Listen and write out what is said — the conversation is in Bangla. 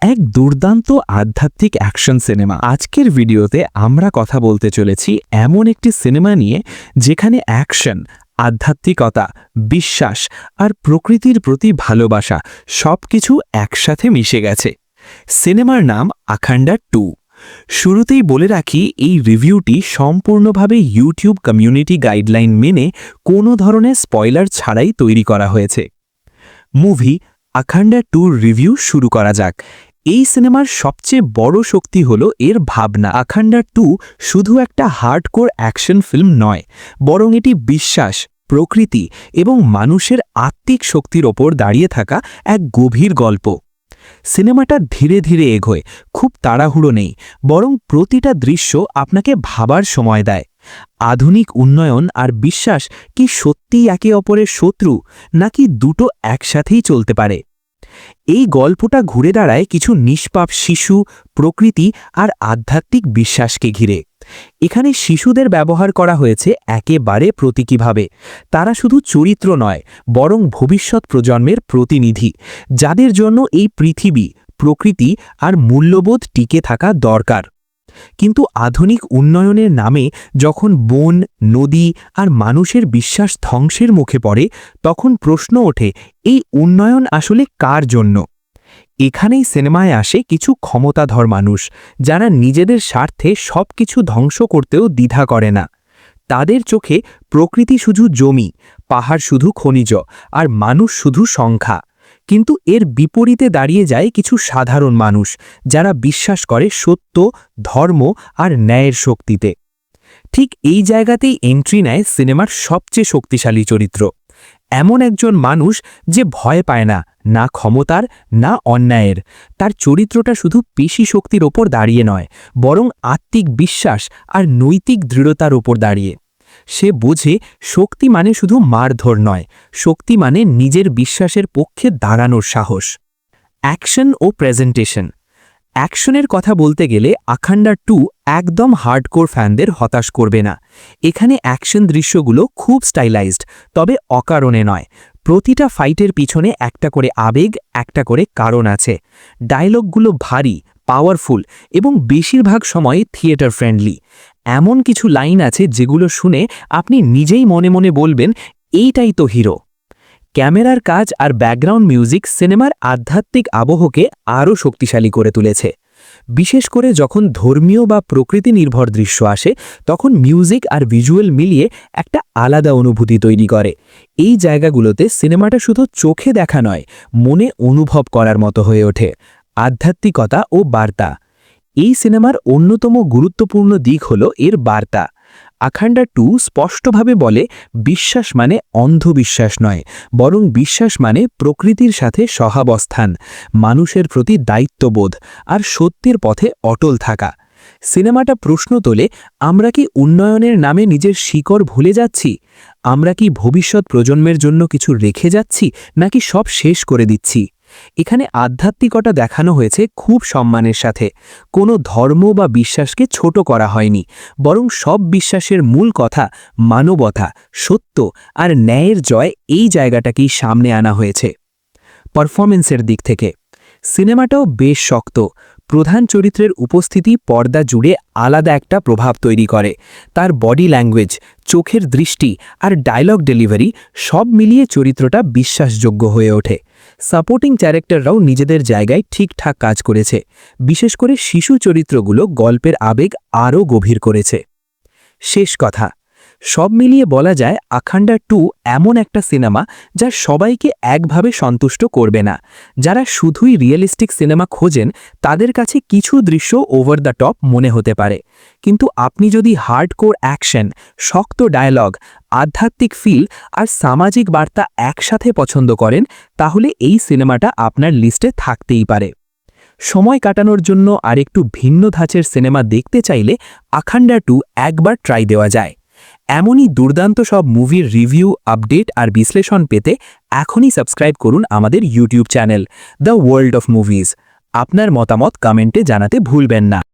এক দুর্দান্ত আধ্যাত্মিক অ্যাকশন সিনেমা। আজকের ভিডিওতে আমরা কথা বলতে চলেছি এমন একটি সিনেমা নিয়ে যেখানে অ্যাকশন, আধ্যাত্মিকতা, বিশ্বাস আর প্রকৃতির প্রতি ভালোবাসা সবকিছু একসাথে মিশে গেছে। সিনেমার নাম আখান্ডা 2। শুরুতেই বলে রাখি, এই রিভিউটি সম্পূর্ণভাবে ইউটিউব কমিউনিটি গাইডলাইন মেনে কোনো ধরনের স্পয়লার ছাড়াই তৈরি করা হয়েছে। মুভি আখান্ডা 2 রিভিউ শুরু করা যাক। এই সিনেমার সবচেয়ে বড় শক্তি হলো এর ভাবনা। আখান্ডা 2 শুধু একটা হার্ডকোর অ্যাকশন ফিল্ম নয়, বরং এটি বিশ্বাস, প্রকৃতি এবং মানুষের আত্মিক শক্তির ওপর দাঁড়িয়ে থাকা এক গভীর গল্প। সিনেমাটা ধীরে ধীরে এগোয়, খুব তাড়াহুড়ো নেই, বরং প্রতিটা দৃশ্য আপনাকে ভাবার সময় দেয়। আধুনিক উন্নয়ন আর বিশ্বাস কি সত্যিই একে অপরের শত্রু, নাকি দুটো একসাথেই চলতে পারে? এই গল্পটা ঘুরে দাঁড়ায় কিছু নিষ্পাপ শিশু, প্রকৃতি আর আধ্যাত্মিক বিশ্বাসকে ঘিরে। এখানে শিশুদের ব্যবহার করা হয়েছে একেবারে প্রতীকীভাবে। তারা শুধু চরিত্র নয়, বরং ভবিষ্যৎ প্রজন্মের প্রতিনিধি, যাদের জন্য এই পৃথিবী, প্রকৃতি আর মূল্যবোধ টিকে থাকা দরকার। কিন্তু আধুনিক উন্নয়নের নামে যখন বন, নদী আর মানুষের বিশ্বাস ধ্বংসের মুখে পড়ে, তখন প্রশ্ন ওঠে, এই উন্নয়ন আসলে কার জন্য? এখানেই সিনেমায় আসে কিছু ক্ষমতাধর মানুষ, যারা নিজেদের স্বার্থে সবকিছু ধ্বংস করতেও দ্বিধা করে না। তাদের চোখে প্রকৃতি শুধু জমি, পাহাড় শুধু খনিজ আর মানুষ শুধু সংখ্যা। কিন্তু এর বিপরীতে দাঁড়িয়ে যায় কিছু সাধারণ মানুষ, যারা বিশ্বাস করে সত্য, ধর্ম আর ন্যায়ের শক্তিতে। ঠিক এই জায়গাতেই এন্ট্রি নেয় সিনেমার সবচেয়ে শক্তিশালী চরিত্র। এমন একজন মানুষ যে ভয় পায় না, না ক্ষমতার, না অন্যায়ের। তার চরিত্রটা শুধু পেশি শক্তির ওপর দাঁড়িয়ে নয়, বরং আত্মিক বিশ্বাস আর নৈতিক দৃঢ়তার ওপর দাঁড়িয়ে। সে বোঝে শক্তি মানে শুধু মারধর নয়, শক্তি মানে নিজের বিশ্বাসের পক্ষে দাঁড়ানোর সাহস। অ্যাকশন ও প্রেজেন্টেশন। অ্যাকশনের কথা বলতে গেলে আখান্ডা 2 একদম হার্ডকোর ফ্যানদের হতাশ করবে না। এখানে অ্যাকশন দৃশ্যগুলো খুব স্টাইলাইজড, তবে অকারণে নয়। প্রতিটা ফাইটের পিছনে একটা করে আবেগ, একটা করে কারণ আছে। ডায়লগগুলো ভারী, পাওয়ারফুল এবং বেশিরভাগ সময় থিয়েটার ফ্রেন্ডলি। এমন কিছু লাইন আছে যেগুলো শুনে আপনি নিজেই মনে মনে বলবেন, এইটাই তো হিরো। ক্যামেরার কাজ আর ব্যাকগ্রাউন্ড মিউজিক সিনেমার আধ্যাত্মিক আবহকে আরও শক্তিশালী করে তুলেছে। বিশেষ করে যখন ধর্মীয় বা প্রকৃতি নির্ভর দৃশ্য আসে, তখন মিউজিক আর ভিজুয়াল মিলিয়ে একটা আলাদা অনুভূতি তৈরি করে। এই জায়গাগুলোতে সিনেমাটা শুধু চোখে দেখা নয়, মনে অনুভব করার মতো হয়ে ওঠে। আধ্যাত্মিকতা ও বার্তা। এই সিনেমার অন্যতম গুরুত্বপূর্ণ দিক হল এর বার্তা। আখান্ডা 2 স্পষ্টভাবে বলে, বিশ্বাস মানে অন্ধবিশ্বাস নয়, বরং বিশ্বাস মানে প্রকৃতির সাথে সহাবস্থান, মানুষের প্রতি দায়িত্ববোধ আর সত্যের পথে অটল থাকা। সিনেমাটা প্রশ্ন তোলে, আমরা কি উন্নয়নের নামে নিজের শিকড় ভুলে যাচ্ছি? আমরা কি ভবিষ্যৎ প্রজন্মের জন্য কিছু রেখে যাচ্ছি, নাকি সব শেষ করে দিচ্ছি? এখানে আধ্যাত্মিকতা দেখানো হয়েছে খুব সম্মানের সাথে। কোনো ধর্ম বা বিশ্বাসকে ছোট করা হয়নি, বরং সব বিশ্বাসের মূল কথা মানবতা, সত্য আর ন্যায়ের জয়, এই জায়গাটাকেই সামনে আনা হয়েছে। পারফরমেন্সের দিক থেকে সিনেমাটাও বেশ শক্ত। প্রধান চরিত্রের উপস্থিতি পর্দা জুড়ে আলাদা একটা প্রভাব তৈরি করে। তার বডি ল্যাঙ্গুয়েজ, চোখের দৃষ্টি আর ডায়লগ ডেলিভারি সব মিলিয়ে চরিত্রটা বিশ্বাসযোগ্য হয়ে ওঠে। সাপোর্টিং ক্যারেক্টাররাও নিজেদের জায়গায় ঠিকঠাক কাজ করেছে। বিশেষ করে শিশু চরিত্রগুলো গল্পের আবেগ আরও গভীর করেছে। শেষ কথা, সব মিলিয়ে বলা যায় আখান্ডা 2 এমন একটা সিনেমা যা সবাইকে একভাবে সন্তুষ্ট করবে না। যারা শুধুই রিয়েলিস্টিক সিনেমা খোঁজেন, তাদের কাছে কিছু দৃশ্য ওভার দ্য টপ মনে হতে পারে। কিন্তু আপনি যদি হার্ডকোর অ্যাকশন, শক্ত ডায়লগ, আধ্যাত্মিক ফিল আর সামাজিক বার্তা একসাথে পছন্দ করেন, তাহলে এই সিনেমাটা আপনার লিস্টে থাকতেই পারে। সময় কাটানোর জন্য আরেকটু ভিন্ন ধাঁচের সিনেমা দেখতে চাইলে আখান্ডা 2 একবার ট্রাই দেওয়া যায়। এমনই দুর্দান্ত সব মুভির রিভিউ, আপডেট আর বিশ্লেষণ পেতে এখনই সাবস্ক্রাইব করুন আমাদের YouTube channel the world of movies. আপনার মতামত কমেন্টে জানাতে ভুলবেন না।